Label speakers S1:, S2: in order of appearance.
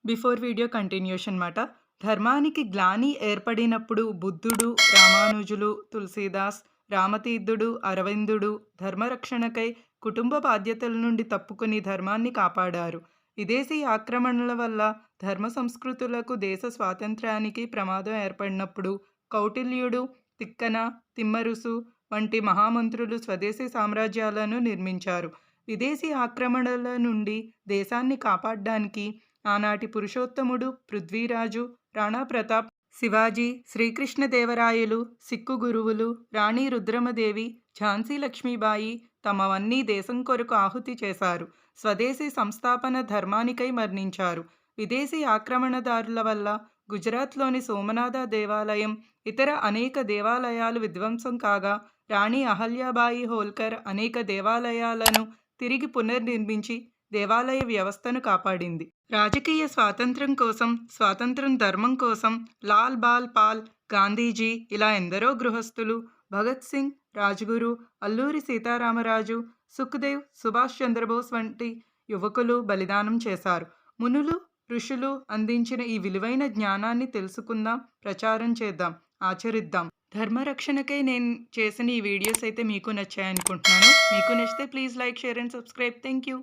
S1: Before video continuation మాట. ధర్మానికి గ్లాని ఏర్పడినప్పుడు బుద్ధుడు, రామానుజులు, తులసీదాస్, రామతీర్థుడు, అరవిందుడు ధర్మరక్షణకై కుటుంబ బాధ్యతల నుండి తప్పుకుని ధర్మాన్ని కాపాడారు. విదేశీ ఆక్రమణల వల్ల ధర్మ సంస్కృతులకు, దేశ స్వాతంత్ర్యానికి ప్రమాదం ఏర్పడినప్పుడు కౌటిల్యుడు, తిక్కన, తిమ్మరుసు వంటి మహామంత్రులు స్వదేశీ సామ్రాజ్యాలను నిర్మించారు. విదేశీ ఆక్రమణల నుండి దేశాన్ని కాపాడడానికి ఆనాటి పురుషోత్తముడు, పృథ్వీరాజు, రాణా ప్రతాప్, శివాజీ, శ్రీకృష్ణదేవరాయలు, సిక్కు గురువులు, రాణి రుద్రమదేవి, ఝాన్సీ లక్ష్మీబాయి తమవన్నీ దేశం కొరకు ఆహుతి చేశారు. స్వదేశీ సంస్థాపన ధర్మానికై మరణించారు. విదేశీ ఆక్రమణదారుల వల్ల గుజరాత్లోని సోమనాథ దేవాలయం, ఇతర అనేక దేవాలయాలు విధ్వంసం కాగా రాణి అహల్యాబాయి హోల్కర్ అనేక దేవాలయాలను తిరిగి పునర్నిర్మించి దేవాలయ వ్యవస్థను కాపాడింది. రాజకీయ స్వాతంత్ర్యం కోసం, స్వాతంత్ర్యం ధర్మం కోసం లాల్ బాల్ పాల్, గాంధీజీ ఇలా ఎందరో గృహస్థులు, భగత్ సింగ్, రాజ్గురు, అల్లూరి సీతారామరాజు, సుఖ్దేవ్, సుభాష్ చంద్రబోస్ వంటి యువకులు బలిదానం చేశారు. మునులు, ఋషులు అందించిన ఈ విలువైన జ్ఞానాన్ని తెలుసుకుందాం, ప్రచారం చేద్దాం, ఆచరిద్దాం. ధర్మరక్షణకై నేను చేసిన ఈ వీడియోస్ అయితే మీకు నచ్చాయనుకుంటున్నాను. మీకు నచ్చితే please like, share and subscribe. Thank you.